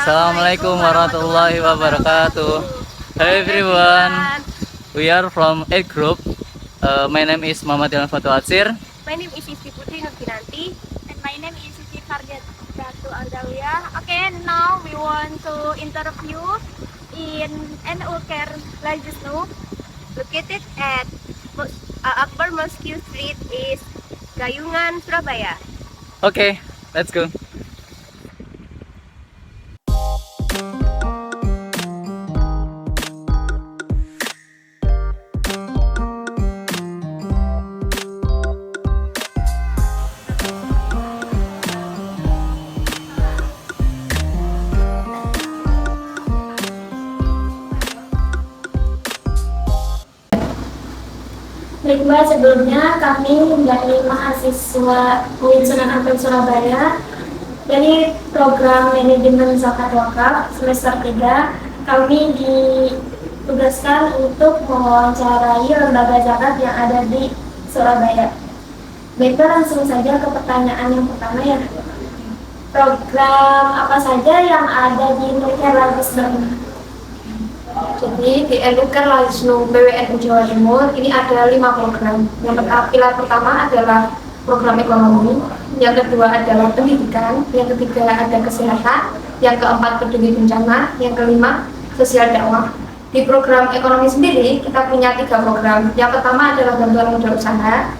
Assalamualaikum warahmatullahi wabarakatuh. Hi everyone, we are from A group. My name is Muhammad Ilham Fatul Atsir. My name is Isti Putri Nurkinanti. And my name is Siti Farjat Ratu Aldawiyah. Okay, now we want to interview in NU Care Lajisnu, located at Akbar Mosque Street, is Gayungan, Surabaya. Okay, let's go. Baik Mbak, sebelumnya kami dari mahasiswa UIN Sunan Ampel Surabaya dari program manajemen zakat wakaf semester 3, kami ditugaskan untuk mewawancarai lembaga zakat yang ada di Surabaya. Baik Mbak, langsung saja ke pertanyaan yang pertama ya. Program apa saja yang ada di NUCARE Lajisnu? Jadi di NU Care Lajisnu PWNU Jawa Timur ini ada 5 program. Yang pilar pertama adalah program ekonomi, yang kedua adalah pendidikan, yang ketiga ada kesehatan, yang keempat peduli bencana, yang kelima sosial dakwah. Di program ekonomi sendiri kita punya 3 program. Yang pertama adalah bantuan modal usaha,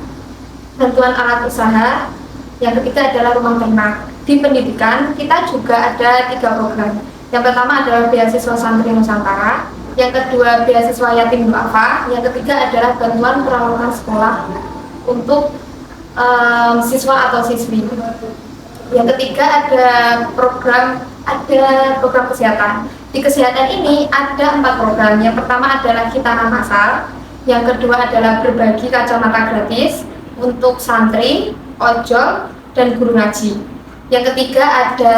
bantuan alat usaha, yang ketiga adalah rumah ternak. Di pendidikan kita juga ada 3 program. Yang pertama adalah beasiswa santri Nusantara, yang kedua beasiswa yatim duafa, yang ketiga adalah bantuan peralatan sekolah untuk siswa atau siswi. Yang ketiga ada program kesehatan. Di kesehatan ini ada 4 program. Yang pertama adalah Khitanan Masal, yang kedua adalah berbagi kacamata gratis untuk santri, ojol, dan guru ngaji. Yang ketiga ada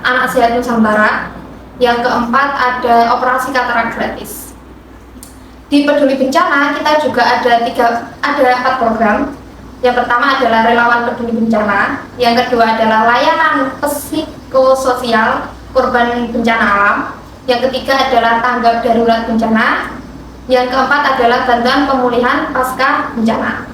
Anak Sehat Nusantara. Yang keempat ada operasi katarak gratis. Di peduli bencana kita juga ada 4 program. Yang pertama adalah relawan peduli bencana. Yang kedua adalah layanan psikososial korban bencana alam. Yang ketiga adalah tanggap darurat bencana. Yang keempat adalah bantuan pemulihan pasca bencana.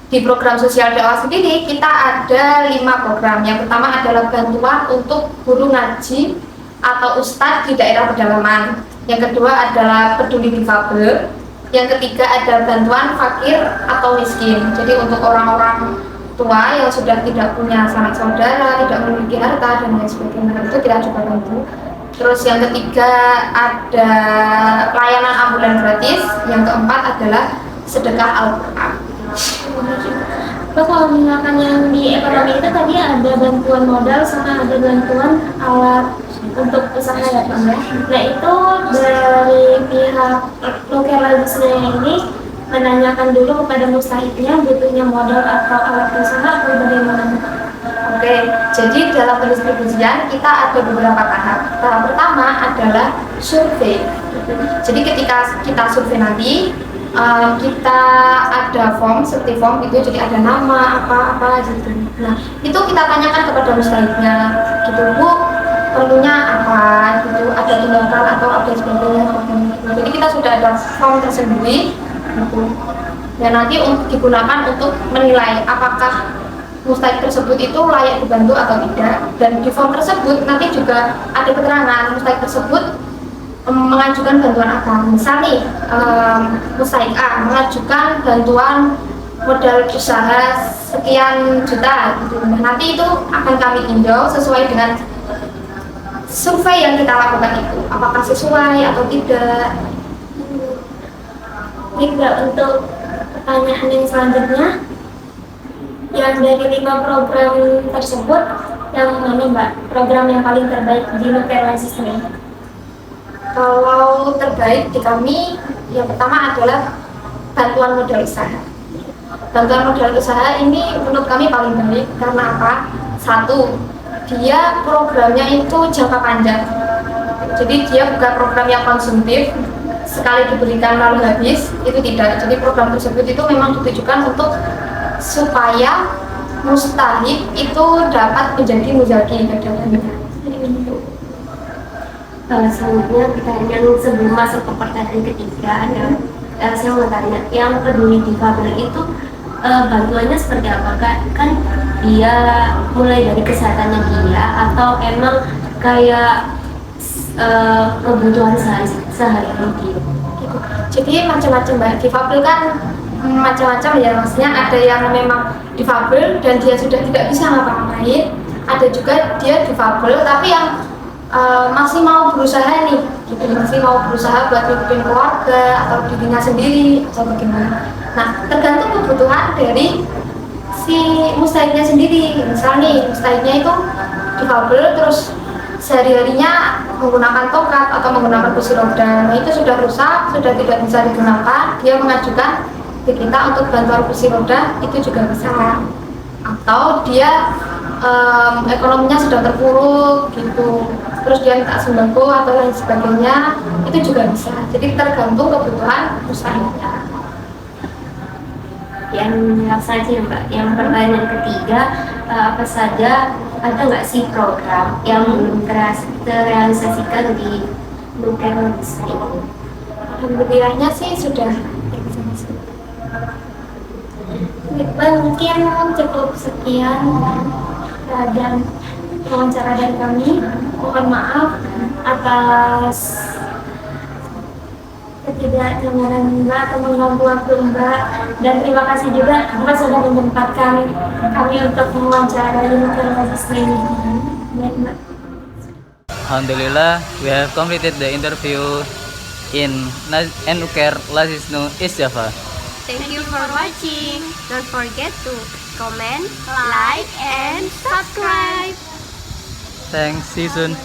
Di program sosial dakwah sendiri kita ada 5 program. Yang pertama adalah bantuan untuk guru ngaji atau ustadz di daerah pedalaman. Yang kedua adalah peduli difabel. Yang ketiga ada bantuan fakir atau miskin. Jadi untuk orang-orang tua yang sudah tidak punya sanak saudara, tidak memiliki harta dan lain sebagainya, itu kita juga bantu. Terus yang ketiga ada layanan ambulan gratis. Yang keempat adalah sedekah Al-Quran. Mbak, kalau misalkan yang di ekonomi itu tadi ada bantuan modal sama ada bantuan alat untuk usaha ya Pak ya. Nah itu dari pihak NUCARE Lajisnu ini menanyakan dulu kepada mustahiknya butuhnya modal atau alat usaha atau bagaimana? Oke, jadi dalam pendistribusian kita ada beberapa tahap. Tahap pertama adalah survei. Jadi ketika kita survei nanti kita ada form, seperti form itu, jadi ada nama apa gitu. Nah itu kita tanyakan kepada mustahiknya, gitu Bu, perlunya apa gitu, ada tunggakan atau ada sebagainya. Jadi kita sudah ada form tersendiri gitu. Dan nanti digunakan untuk menilai apakah mustahik tersebut itu layak dibantu atau tidak. Dan di form tersebut nanti juga ada keterangan mustahik tersebut mengajukan bantuan apa. Misal nih mustahik A mengajukan bantuan modal usaha sekian juta gitu. Nah, nanti itu akan kami tinjau sesuai dengan survei yang kita lakukan itu, apakah sesuai atau tidak. Juga untuk pertanyaan yang selanjutnya, yang dari 5 program tersebut, yang mana Mbak program yang paling terbaik di NUCARE Lajisnu? Kalau terbaik di kami, yang pertama adalah bantuan modal usaha. Bantuan modal usaha ini menurut kami paling baik karena apa? Satu, dia programnya itu jangka panjang. Jadi dia bukan program yang konsumtif, sekali diberikan lalu habis, itu tidak. Jadi program tersebut itu memang ditujukan untuk supaya mustahik itu dapat menjadi muzaki ke depannya. Selanjutnya pertanyaan sebelum masuk ke pertanyaan ketiga ada saya mau tanya, yang peduli difabel itu bantuannya seperti apa Kak? Kan dia mulai dari kesehatannya dia atau emang kayak kebutuhan sehari-hari dia? Gitu. Jadi macam-macam Mbak. Difabel kan macam-macam ya, maksudnya ada yang memang difabel dan dia sudah tidak bisa ngapa-ngapain, ada juga dia difabel tapi yang masih mau berusaha nih, gitu, masih mau berusaha buat ngidupin keluarga atau dirinya sendiri atau bagaimana. Nah, tergantung kebutuhan dari si mustahiknya sendiri. Misal nih, mustahiknya itu difabel terus sehari-harinya menggunakan tongkat atau menggunakan kursi roda. Nah, itu sudah rusak, sudah tidak bisa digunakan, dia mengajukan ke kita untuk bantuan kursi roda, itu juga bisa. Atau dia ekonominya sudah terpuruk gitu, terus dia minta sembako atau lain sebagainya, itu juga bisa. Jadi tergantung kebutuhan usahanya. Yang langsung aja Mbak, yang pertanyaan ketiga, apa saja, ada nggak sih program yang belum terrealisasikan di Nukerlogis ini? Alhamdulillahnya sih sudah. Mungkin cukup sekian dan wawancara dari kami. Mohon maaf atas ketidakdengaran Mbak atau mengganggu waktu Mbak, dan terima kasih juga Mbak sudah menyempatkan kami untuk mewawancarai Nukerlogis ini. Baik Mbak. Alhamdulillah, we have completed the interview in Nuker Lasisnu East Java. Thank you for watching. Don't forget to comment, like, and subscribe. Thanks, see you soon.